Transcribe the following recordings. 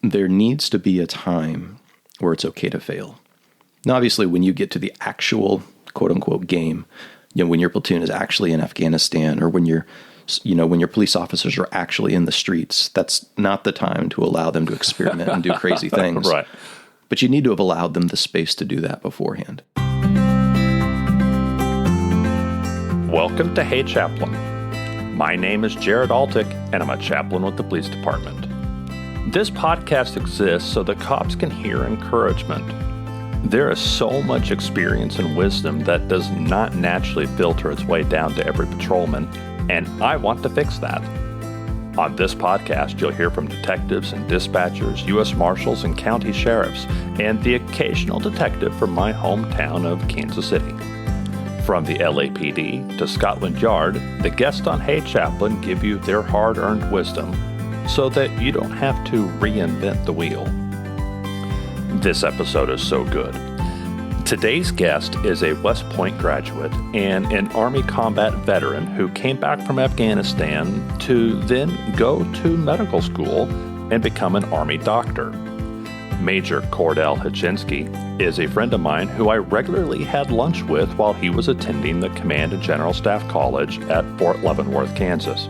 there needs to be a time where it's okay to fail. Now, obviously, when you get to the actual quote-unquote game, when your platoon is actually in Afghanistan, or when your police officers are actually in the streets, that's not the time to allow them to experiment and do crazy things. Right. But you need to have allowed them the space to do that beforehand. Welcome to Hey Chaplain. My name is Jared Altick, and I'm a chaplain with the police department. This podcast exists so the cops can hear encouragement. There is so much experience and wisdom that does not naturally filter its way down to every patrolman, and I want to fix that. On this podcast, you'll hear from detectives and dispatchers, U.S. Marshals, and county sheriffs, and the occasional detective from my hometown of Kansas City. From the LAPD to Scotland Yard, the guests on Hey Chaplain give you their hard-earned wisdom so that you don't have to reinvent the wheel. This episode is so good. Today's guest is a West Point graduate and an Army combat veteran who came back from Afghanistan to then go to medical school and become an Army doctor. Major Cordell Hachinsky is a friend of mine who I regularly had lunch with while he was attending the Command and General Staff College at Fort Leavenworth, Kansas.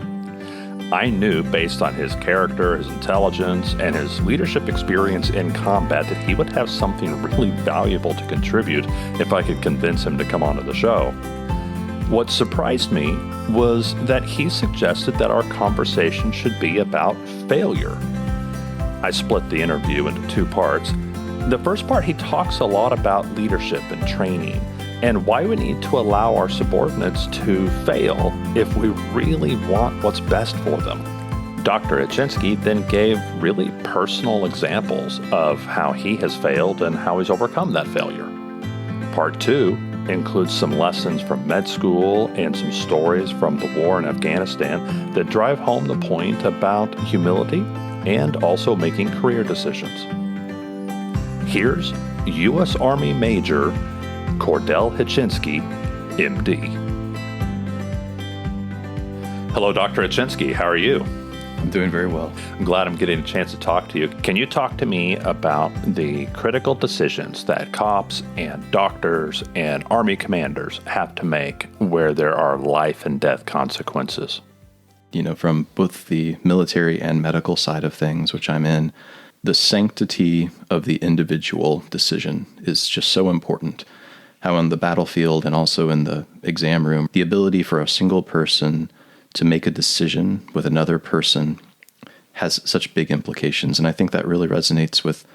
I knew, based on his character, his intelligence, and his leadership experience in combat, that he would have something really valuable to contribute if I could convince him to come onto the show. What surprised me was that he suggested that our conversation should be about failure. I split the interview into two parts. The first part, he talks a lot about leadership and training and why we need to allow our subordinates to fail if we really want what's best for them. Dr. Hachinsky then gave really personal examples of how he has failed and how he's overcome that failure. Part 2 includes some lessons from med school and some stories from the war in Afghanistan that drive home the point about humility and also making career decisions. Here's U.S. Army Major Cordell Hachinsky, MD. Hello, Dr. Hachinsky. How are you? I'm doing very well. I'm glad I'm getting a chance to talk to you. Can you talk to me about the critical decisions that cops and doctors and Army commanders have to make where there are life and death consequences? From both the military and medical side of things, which I'm in, the sanctity of the individual decision is just so important. How on the battlefield and also in the exam room, the ability for a single person to make a decision with another person has such big implications. And I think that really resonates with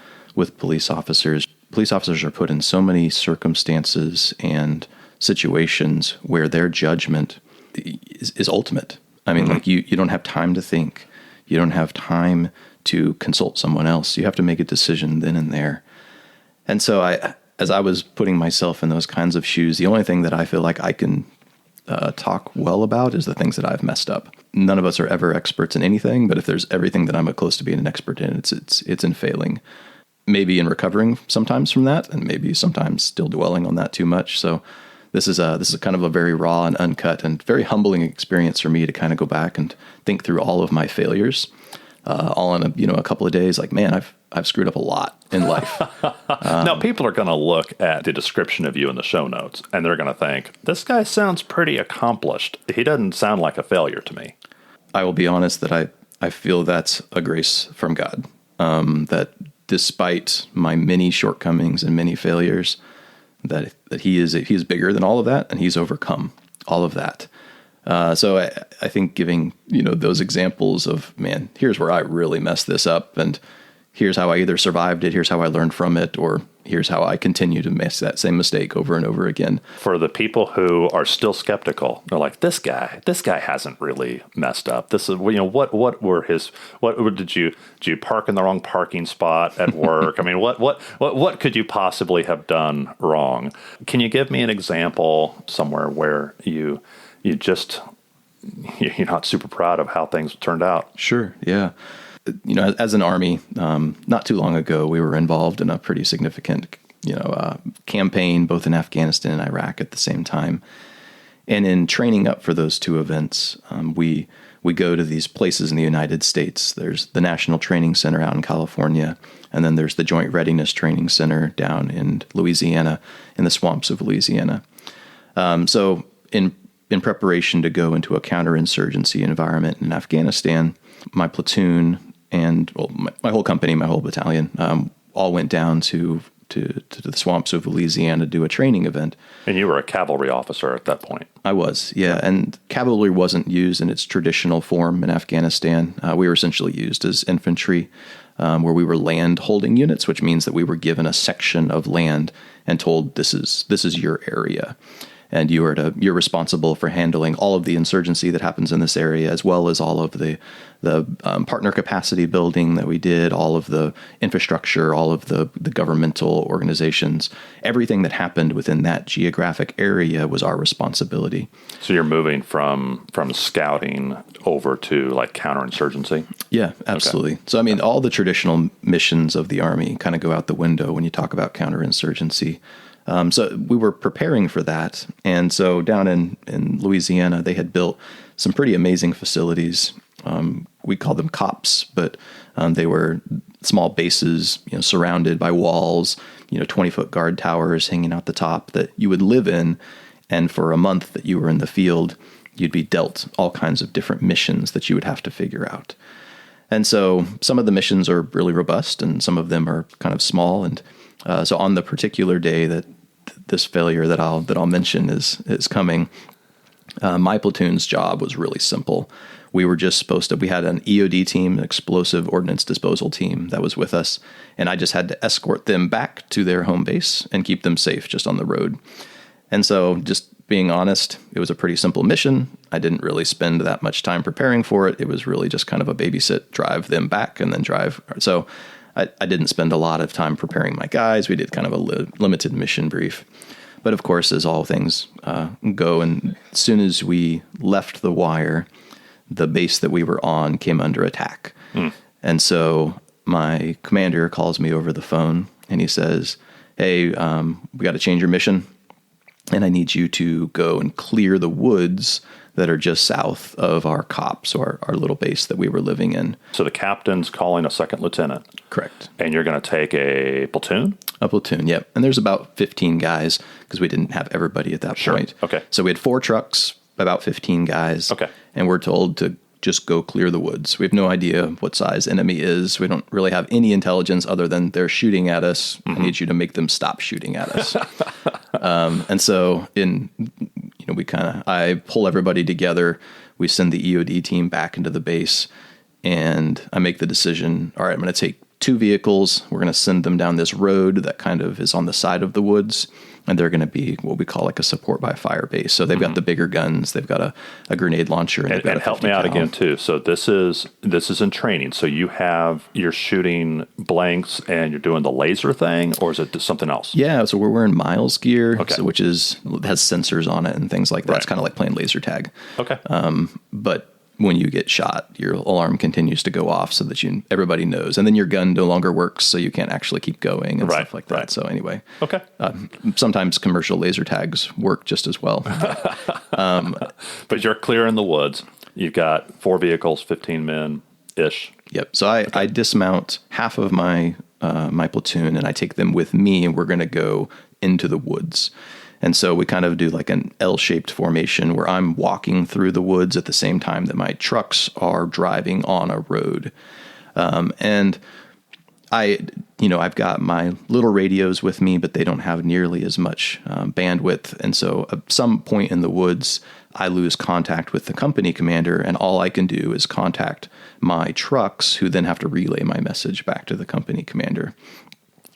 police officers. Police officers are put in so many circumstances and situations where their judgment is ultimate. I mean, like you don't have time to think. You don't have time to consult someone else. You have to make a decision then and there. And so as I was putting myself in those kinds of shoes, the only thing that I feel like I can talk well about is the things that I've messed up. None of us are ever experts in anything, but if there's everything that I'm close to being an expert in, it's in failing. Maybe in recovering sometimes from that, and maybe sometimes still dwelling on that too much. So this is kind of a very raw and uncut and very humbling experience for me to kind of go back and think through all of my failures, all in a couple of days. Like, man, I've screwed up a lot in life. Now, people are going to look at the description of you in the show notes, and they're going to think, this guy sounds pretty accomplished. He doesn't sound like a failure to me. I will be honest that I feel that's a grace from God, that despite my many shortcomings and many failures, that he is bigger than all of that, and he's overcome all of that. So I think giving those examples of, man, here's where I really messed this up, and here's how I either survived it, here's how I learned from it, or here's how I continue to make that same mistake over and over again. For the people who are still skeptical, they're like, this guy hasn't really messed up. This is, did you park in the wrong parking spot at work? I mean, what could you possibly have done wrong? Can you give me an example somewhere where you're not super proud of how things turned out? Sure. Yeah. As an Army, not too long ago, we were involved in a pretty significant, campaign, both in Afghanistan and Iraq at the same time. And in training up for those two events, we we go to these places in the United States. There's the National Training Center out in California, and then there's the Joint Readiness Training Center down in Louisiana, in the swamps of Louisiana. So in preparation to go into a counterinsurgency environment in Afghanistan, my platoon and my whole company, my whole battalion, all went down to the swamps of Louisiana to do a training event. And you were a cavalry officer at that point. I was, yeah. And cavalry wasn't used in its traditional form in Afghanistan. We were essentially used as infantry, where we were land holding units, which means that we were given a section of land and told this is your area. And you're responsible for handling all of the insurgency that happens in this area, as well as all of the partner capacity building that we did, all of the infrastructure, all of the governmental organizations. Everything that happened within that geographic area was our responsibility. So you're moving from scouting over to like counterinsurgency? Yeah, absolutely. Okay. So, I mean, all the traditional missions of the Army kind of go out the window when you talk about counterinsurgency. So we were preparing for that. And so down in Louisiana, they had built some pretty amazing facilities. We called them COPs, but they were small bases, surrounded by walls, 20-foot guard towers hanging out the top that you would live in. And for a month that you were in the field, you'd be dealt all kinds of different missions that you would have to figure out. And so some of the missions are really robust and some of them are kind of small. And so on the particular day that this failure that I'll mention is coming, my platoon's job was really simple. We were just we had an EOD team, an explosive ordnance disposal team that was with us, and I just had to escort them back to their home base and keep them safe just on the road. And so, just being honest, it was a pretty simple mission. I didn't really spend that much time preparing for it. It was really just kind of a babysit, drive them back, and then drive. So I didn't spend a lot of time preparing my guys. We did kind of a limited mission brief. But of course, as all things go, and as soon as we left the wire, the base that we were on came under attack. And so my commander calls me over the phone, and he says, hey, we got to change your mission, and I need you to go and clear the woods that are just south of our COPs, or our little base that we were living in. So the captain's calling a second lieutenant. Correct. And you're going to take a platoon? A platoon, yep. And there's about 15 guys because we didn't have everybody at that point. Okay. So we had 4 trucks, about 15 guys. Okay. And we're told to just go clear the woods. We have no idea what size enemy is. We don't really have any intelligence other than they're shooting at us. I need you to make them stop shooting at us. And so I pull everybody together. We send the EOD team back into the base, and I make the decision, all right, I'm going to take 2 vehicles. We're going to send them down this road that kind of is on the side of the woods, and they're going to be what we call like a support by fire base. So they've got the bigger guns, they've got a grenade launcher, and help me out again too. So this is in training. So you're shooting blanks and you're doing the laser thing, or is it something else? Yeah, so we're wearing Miles gear, which has sensors on it and things like that. Right. It's kind of like playing laser tag. Okay. But when you get shot, your alarm continues to go off so that everybody knows. And then your gun no longer works, so you can't actually keep going and stuff like that. Right. So anyway. Okay. Sometimes commercial laser tags work just as well. But you're clear in the woods. You've got 4 vehicles, 15 men-ish. Yep. So I dismount half of my platoon, and I take them with me, and we're going to go into the woods. And so we kind of do like an L-shaped formation where I'm walking through the woods at the same time that my trucks are driving on a road. And I've got my little radios with me, but they don't have nearly as much bandwidth. And so at some point in the woods, I lose contact with the company commander, and all I can do is contact my trucks, who then have to relay my message back to the company commander.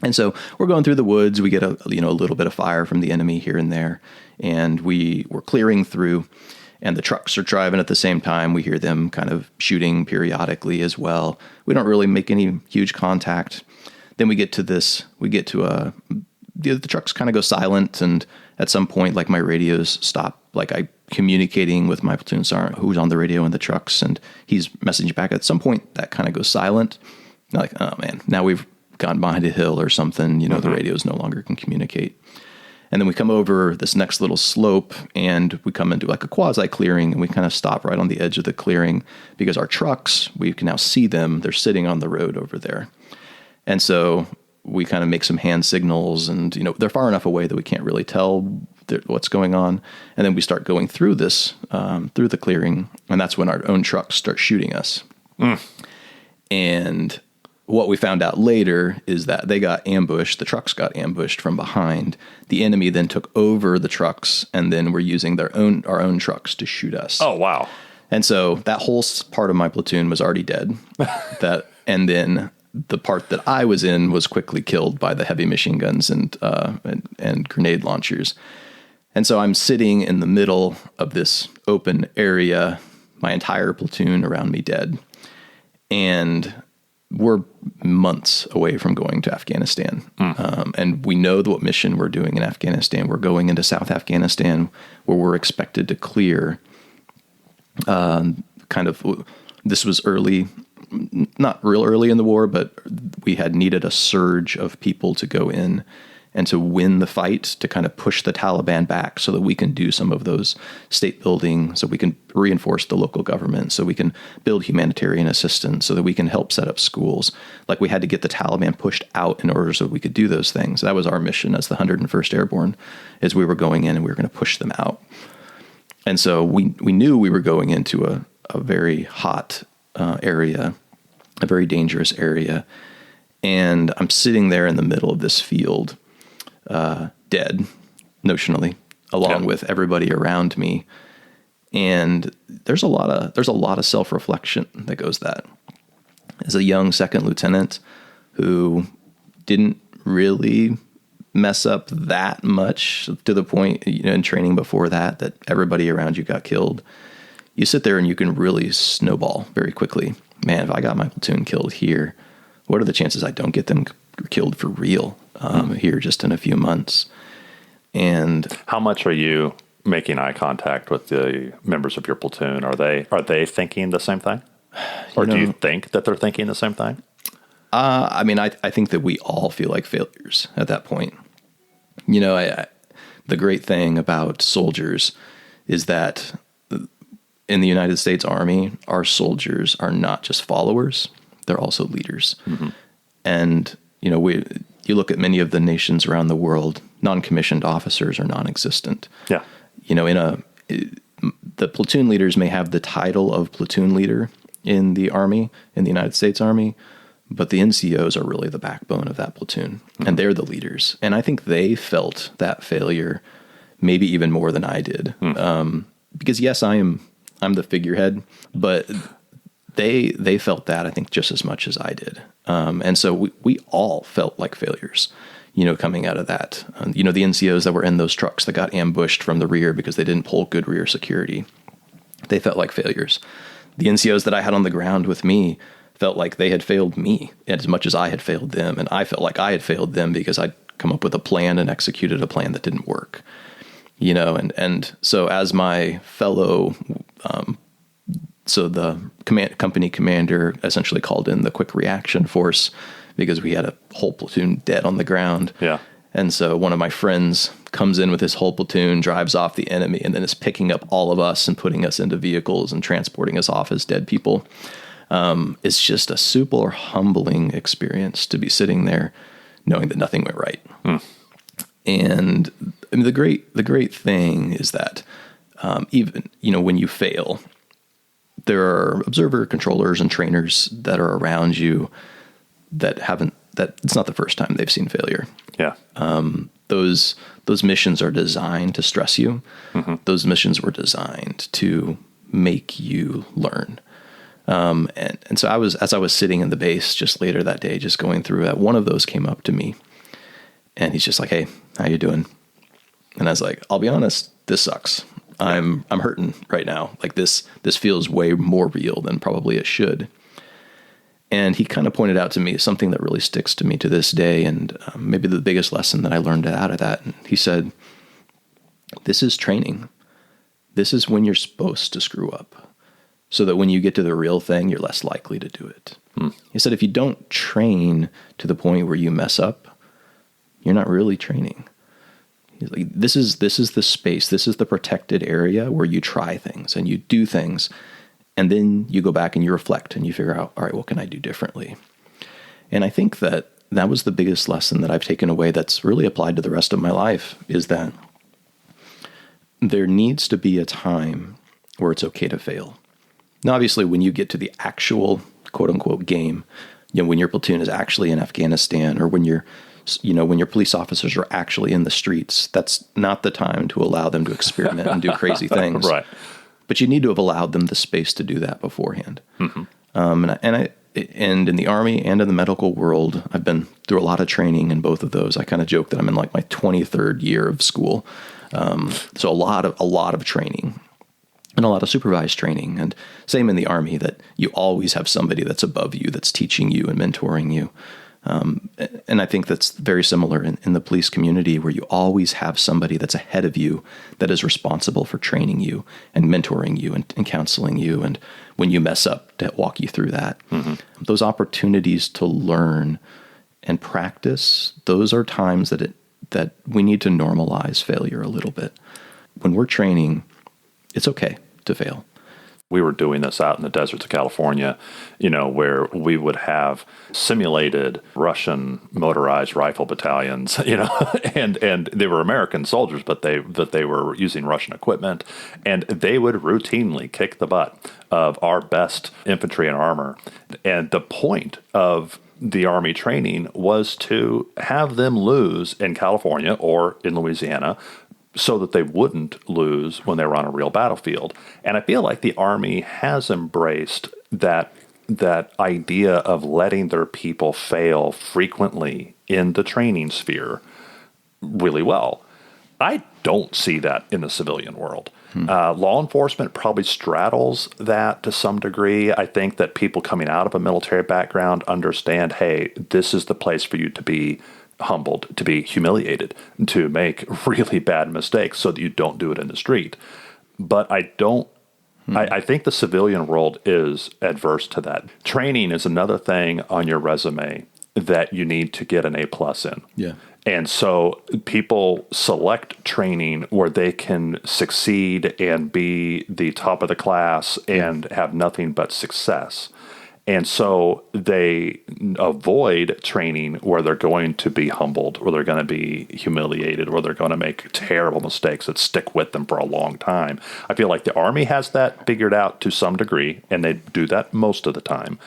And so we're going through the woods. We get a little bit of fire from the enemy here and there, and we're clearing through, and the trucks are driving at the same time. We hear them kind of shooting periodically as well. We don't really make any huge contact. Then the trucks kind of go silent, and at some point, like, my radios stop. Like, I communicating with my platoon sergeant who's on the radio in the trucks, and he's messaging back. At some point, that kind of goes silent. Like, oh man, now we've gone behind a hill or something, the radios no longer can communicate. And then we come over this next little slope and we come into like a quasi clearing, and we kind of stop right on the edge of the clearing because our trucks, we can now see them. They're sitting on the road over there. And so we kind of make some hand signals, and, they're far enough away that we can't really tell what's going on. And then we start going through this, through the clearing. And that's when our own trucks start shooting us. And what we found out later is that they got ambushed. The trucks got ambushed from behind. The enemy then took over the trucks and then were using our own trucks to shoot us. Oh, wow. And so that whole part of my platoon was already dead. And then the part that I was in was quickly killed by the heavy machine guns and grenade launchers. And so I'm sitting in the middle of this open area, my entire platoon around me dead. And we're months away from going to Afghanistan. And we know what mission we're doing in Afghanistan. We're going into South Afghanistan, where we're expected to clear this was early, not real early in the war, but we had needed a surge of people to go in and to win the fight, to kind of push the Taliban back so that we can do some of those state building, so we can reinforce the local government, so we can build humanitarian assistance, so that we can help set up schools. Like, we had to get the Taliban pushed out in order so we could do those things. That was our mission as the 101st Airborne, is we were going in and we were going to push them out. And so we knew we were going into a very hot area, a very dangerous area. And I'm sitting there in the middle of this field, dead, notionally, along with everybody around me. And there's a lot of self-reflection that goes that. As a young second lieutenant who didn't really mess up that much, to the point, in training before that everybody around you got killed, you sit there and you can really snowball very quickly. Man, if I got my platoon killed here, what are the chances I don't get them killed for real here just in a few months? And how much are you making eye contact with the members of your platoon? Are they thinking the same thing? Or do you think that they're thinking the same thing? I think that we all feel like failures at that point. The great thing about soldiers is that in the United States Army, our soldiers are not just followers, they're also leaders. Mm-hmm. And, you look at many of the nations around the world, non-commissioned officers are non-existent. Yeah. The platoon leaders may have the title of platoon leader in the Army, in the United States Army, but the NCOs are really the backbone of that platoon, and they're the leaders. And I think they felt that failure maybe even more than I did. Because yes, I'm the figurehead, but they felt that, I think, just as much as I did. And so we all felt like failures, coming out of that. The NCOs that were in those trucks that got ambushed from the rear because they didn't pull good rear security, they felt like failures. The NCOs that I had on the ground with me felt like they had failed me as much as I had failed them. And I felt like I had failed them because I'd come up with a plan and executed a plan that didn't work. And so as my fellow, so the company commander essentially called in the quick reaction force because we had a whole platoon dead on the ground. Yeah. And so one of my friends comes in with his whole platoon, drives off the enemy, and then is picking up all of us and putting us into vehicles and transporting us off as dead people. It's just a super humbling experience to be sitting there knowing that nothing went right. And the great thing is that even, when you fail, there are observer controllers and trainers that are around you that it's not the first time they've seen failure. Yeah. Those missions are designed to stress you. Mm-hmm. Those missions were designed to make you learn. And so as I was sitting in the base just later that day, just going through that, one of those came up to me and he's just like, "Hey, how you doing?" And I was like, "I'll be honest, this sucks. I'm hurting right now. Like this feels way more real than probably it should." And he kind of pointed out to me something that really sticks to me to this day, and maybe the biggest lesson that I learned out of that. And he said, "This is training. This is when you're supposed to screw up, so that when you get to the real thing, you're less likely to do it." He said, if you don't train to the point where you mess up, you're not really training. He's like, this is the space, this is the protected area where you try things and you do things, and then you go back and you reflect and you figure out, all right, what can I do differently? And I think that was the biggest lesson that I've taken away that's really applied to the rest of my life, is that there needs to be a time where it's okay to fail. Now, obviously, when you get to the actual quote unquote game, when your platoon is actually in Afghanistan, or when your police officers are actually in the streets, that's not the time to allow them to experiment and do crazy things. Right. But you need to have allowed them the space to do that beforehand. Mm-hmm. And in the Army and in the medical world, I've been through a lot of training in both of those. I kind of joke that I'm in like my 23rd year of school. So a lot of training and a lot of supervised training. And same in the Army, that you always have somebody that's above you, that's teaching you and mentoring you. And I think that's very similar in the police community, where you always have somebody that's ahead of you that is responsible for training you and mentoring you and counseling you. And when you mess up, to walk you through that. Mm-hmm. Those opportunities to learn and practice, those are times that we need to normalize failure a little bit. When we're training, it's okay to fail. We were doing this out in the deserts of California, where we would have simulated Russian motorized rifle battalions, and they were American soldiers, but they were using Russian equipment, and they would routinely kick the butt of our best infantry and armor. And the point of the Army training was to have them lose in California or in Louisiana, so that they wouldn't lose when they were on a real battlefield. And I feel like the Army has embraced that idea of letting their people fail frequently in the training sphere really well. I don't see that in the civilian world. Law enforcement probably straddles that to some degree. I think that people coming out of a military background understand, hey, this is the place for you to be humbled, to be humiliated, to make really bad mistakes so that you don't do it in the street. But I think the civilian world is adverse to that. Training is another thing on your resume that you need to get an A+ in. Yeah. And so people select training where they can succeed and be the top of the class and have nothing but success. And so they avoid training where they're going to be humbled, where they're going to be humiliated, where they're going to make terrible mistakes that stick with them for a long time. I feel like the Army has that figured out to some degree, and they do that most of the time.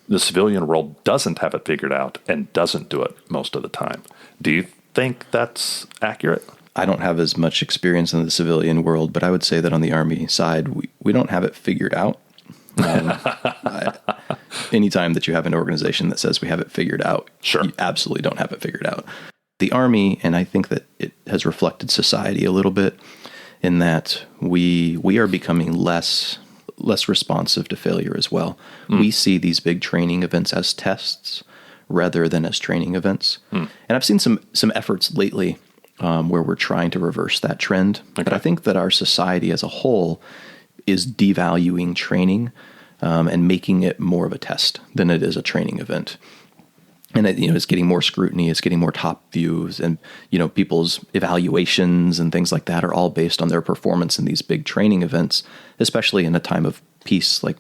The civilian world doesn't have it figured out and doesn't do it most of the time. Do you think that's accurate? I don't have as much experience in the civilian world, but I would say that on the Army side, we don't have it figured out. Anytime that you have an organization that says we have it figured out, sure, you absolutely don't have it figured out. The Army, and I think that it has reflected society a little bit in that we are becoming less responsive to failure as well. We see these big training events as tests rather than as training events. And I've seen some efforts lately where we're trying to reverse that trend. Okay. But I think that our society as a whole is devaluing training and making it more of a test than it is a training event. And it's getting more scrutiny, it's getting more top views, and people's evaluations and things like that are all based on their performance in these big training events, especially in a time of peace like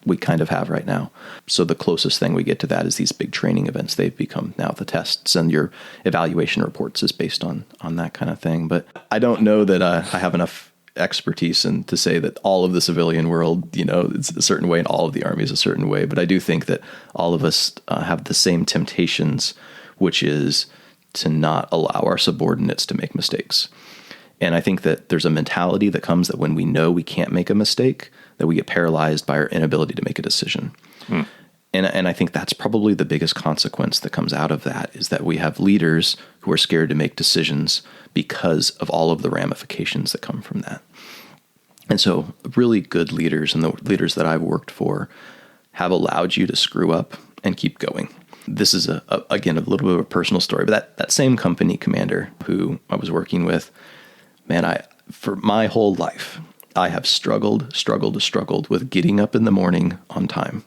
we kind of have right now. So the closest thing we get to that is these big training events. They've become now the tests, and your evaluation reports is based on that kind of thing. But I don't know that I have enough expertise and to say that all of the civilian world, it's a certain way and all of the Army is a certain way. But I do think that all of us have the same temptations, which is to not allow our subordinates to make mistakes. And I think that there's a mentality that comes that when we know we can't make a mistake, that we get paralyzed by our inability to make a decision. And I think that's probably the biggest consequence that comes out of that, is that we have leaders who are scared to make decisions because of all of the ramifications that come from that. And so really good leaders, and the leaders that I've worked for, have allowed you to screw up and keep going. This is, again, a little bit of a personal story, but that same company commander who I was working with, man, for my whole life, I have struggled with getting up in the morning on time.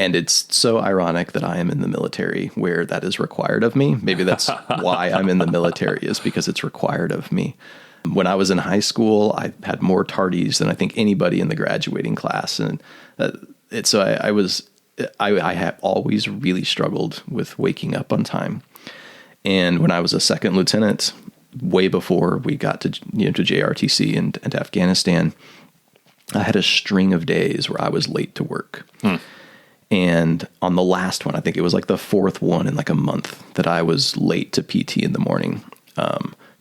And it's so ironic that I am in the military where that is required of me. Maybe that's why I'm in the military, is because it's required of me. When I was in high school, I had more tardies than I think anybody in the graduating class. And I have always really struggled with waking up on time. And when I was a second lieutenant, way before we got to JRTC and to Afghanistan, I had a string of days where I was late to work. And on the last one, I think it was like the fourth one in like a month that I was late to PT in the morning,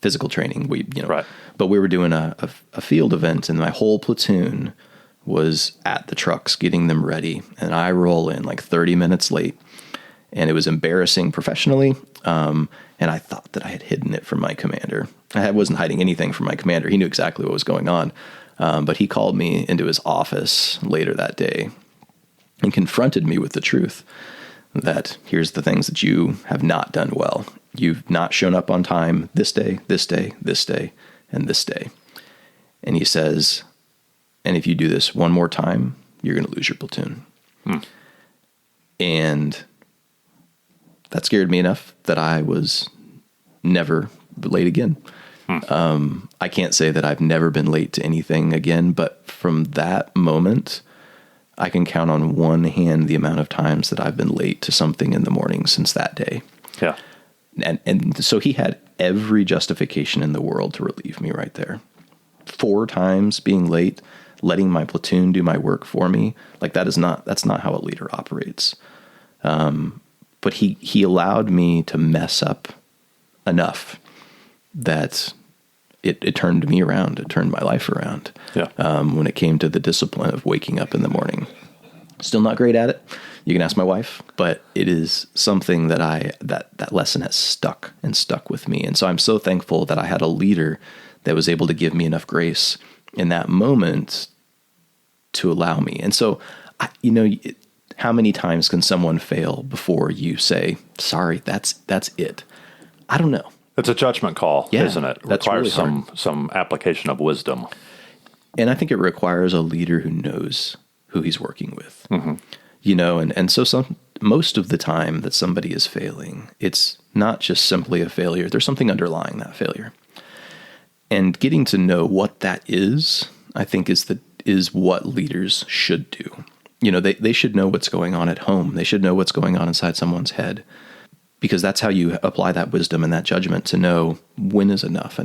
physical training. Right. But we were doing a field event, and my whole platoon was at the trucks getting them ready. And I roll in like 30 minutes late, and it was embarrassing professionally. And I thought that I had hidden it from my commander. I wasn't hiding anything from my commander. He knew exactly what was going on. But he called me into his office later that day and confronted me with the truth that here's the things that you have not done well. You've not shown up on time this day, this day, this day, and this day. And he says, and if you do this one more time, you're going to lose your platoon. And that scared me enough that I was never late again. I can't say that I've never been late to anything again, but from that moment, I can count on one hand the amount of times that I've been late to something in the morning since that day. Yeah. And so he had every justification in the world to relieve me right there. 4 times being late, letting my platoon do my work for me. Like that's not how a leader operates. But he allowed me to mess up enough that it turned me around. It turned my life around. Yeah. When it came to the discipline of waking up in the morning. Still not great at it. You can ask my wife, but it is something that that lesson has stuck with me. And so I'm so thankful that I had a leader that was able to give me enough grace in that moment to allow me. And so, how many times can someone fail before you say, sorry, that's it? I don't know. It's a judgment call, isn't it? It That's requires really some application of wisdom. And I think it requires a leader who knows who he's working with. And so most of the time that somebody is failing, it's not just simply a failure. There's something underlying that failure. And getting to know what that is, I think is what leaders should do. They should know what's going on at home. They should know what's going on inside someone's head, because that's how you apply that wisdom and that judgment to know when is enough.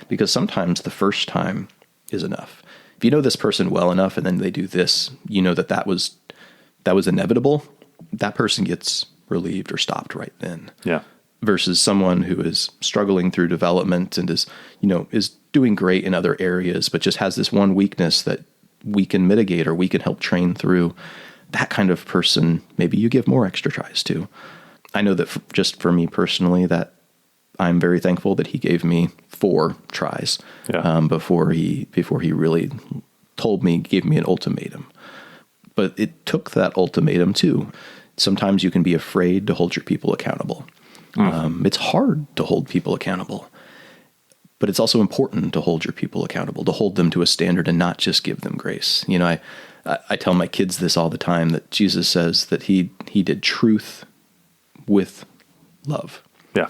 Because sometimes the first time is enough. If you know this person well enough and then they do this, that was inevitable. That person gets relieved or stopped right then. Yeah. Versus someone who is struggling through development and is doing great in other areas, but just has this one weakness that we can mitigate or we can help train through. That kind of person, maybe you give more extra tries to. I know that just for me personally, that I'm very thankful that he gave me 4 tries before he really gave me an ultimatum. But it took that ultimatum too. Sometimes you can be afraid to hold your people accountable. It's hard to hold people accountable, but it's also important to hold your people accountable, to hold them to a standard and not just give them grace. I tell my kids this all the time, that Jesus says that he did truth with love. Yeah.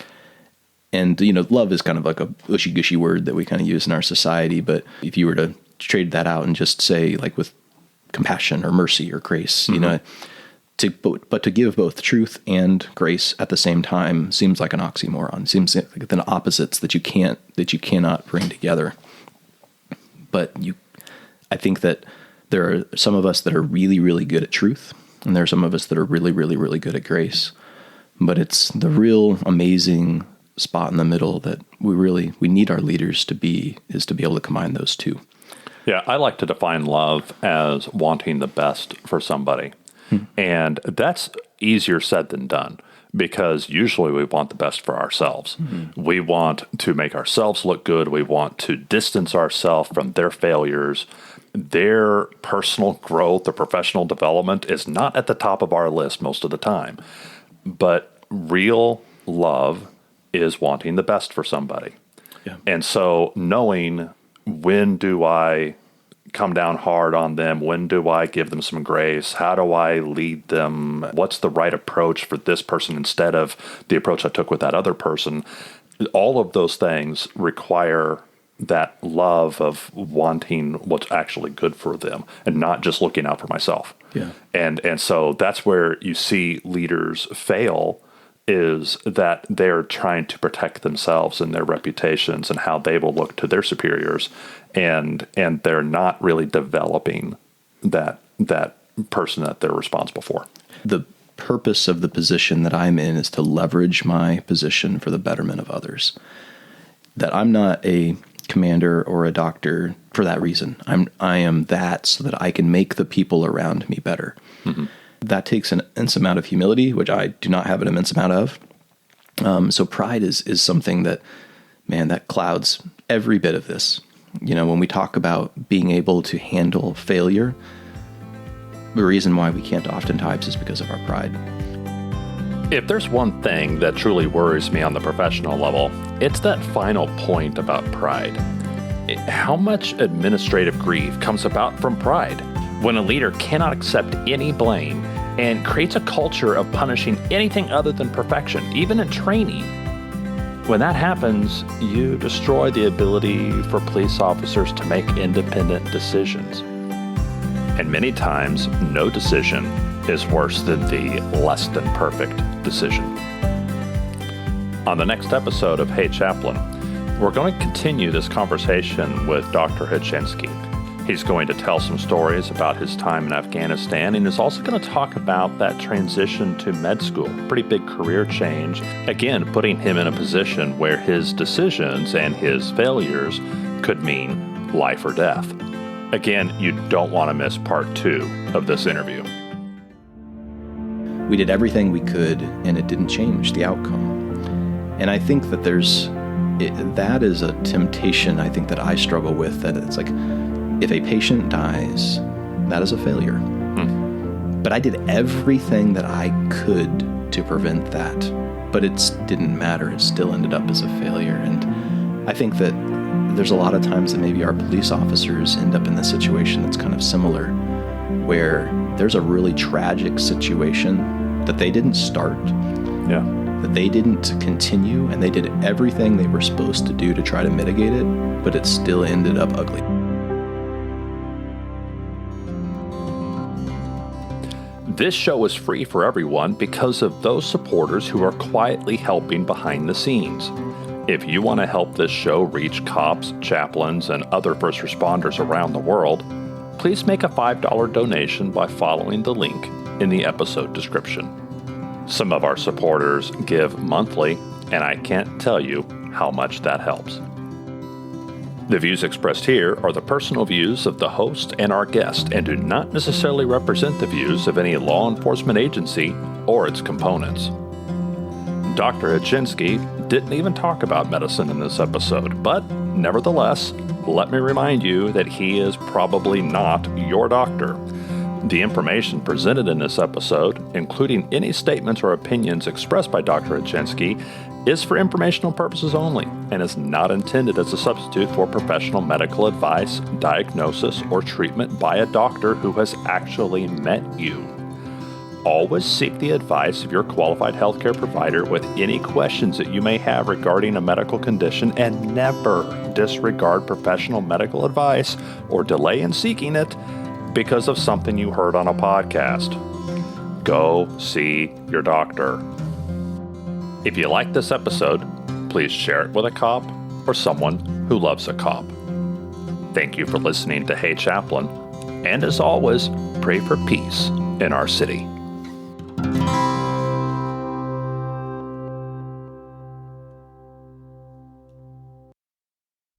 And, love is kind of like a gushy word that we kind of use in our society. But if you were to trade that out and just say like with compassion or mercy or grace, to give both truth and grace at the same time seems like an oxymoron. Seems like the opposites that you cannot bring together. But I think that there are some of us that are really, really good at truth, and there are some of us that are really, really, really good at grace. But it's the real amazing spot in the middle that we need our leaders to be able to combine those two. Yeah, I like to define love as wanting the best for somebody. And that's easier said than done, because usually we want the best for ourselves. We want to make ourselves look good. We want to distance ourselves from their failures. Their personal growth or professional development is not at the top of our list most of the time. But real love is wanting the best for somebody. Yeah. And so knowing when do I come down hard on them? When do I give them some grace? How do I lead them? What's the right approach for this person instead of the approach I took with that other person? All of those things require that love of wanting what's actually good for them and not just looking out for myself. Yeah. And so that's where you see leaders fail, is that they're trying to protect themselves and their reputations and how they will look to their superiors, and they're not really developing that person that they're responsible for. The purpose of the position that I'm in is to leverage my position for the betterment of others. That I'm not a commander or a doctor for that reason. I am that so that I can make the people around me better. Mm-hmm. That takes an immense amount of humility, which I do not have an immense amount of. So pride is something that, man, that clouds every bit of this. When we talk about being able to handle failure, the reason why we can't oftentimes is because of our pride. If there's one thing that truly worries me on the professional level, it's that final point about pride. How much administrative grief comes about from pride when a leader cannot accept any blame and creates a culture of punishing anything other than perfection, even in training? When that happens, you destroy the ability for police officers to make independent decisions. And many times, no decision is worse than the less than perfect decision. On the next episode of Hey Chaplain, we're going to continue this conversation with Dr. Hachinsky. He's going to tell some stories about his time in Afghanistan, and is also going to talk about that transition to med school. Pretty big career change. Again, putting him in a position where his decisions and his failures could mean life or death. Again, you don't want to miss part 2 of this interview. We did everything we could, and it didn't change the outcome. And I think that that is a temptation, I think, that I struggle with, that it's like, if a patient dies, that is a failure. But I did everything that I could to prevent that, but it didn't matter. It still ended up as a failure. And I think that there's a lot of times that maybe our police officers end up in this situation that's kind of similar, where there's a really tragic situation that they didn't start, that they didn't continue, and they did everything they were supposed to do to try to mitigate it, but it still ended up ugly. This show is free for everyone because of those supporters who are quietly helping behind the scenes. If you want to help this show reach cops, chaplains, and other first responders around the world, please make a $5 donation by following the link in the episode description. Some of our supporters give monthly, and I can't tell you how much that helps. The views expressed here are the personal views of the host and our guest, and do not necessarily represent the views of any law enforcement agency or its components. Dr. Hachinsky didn't even talk about medicine in this episode, but nevertheless, let me remind you that he is probably not your doctor. The information presented in this episode, including any statements or opinions expressed by Dr. Hachinsky, is for informational purposes only and is not intended as a substitute for professional medical advice, diagnosis, or treatment by a doctor who has actually met you. Always seek the advice of your qualified healthcare provider with any questions that you may have regarding a medical condition, and never disregard professional medical advice or delay in seeking it because of something you heard on a podcast. Go see your doctor. If you like this episode, please share it with a cop or someone who loves a cop. Thank you for listening to Hey Chaplain, and as always, pray for peace in our city.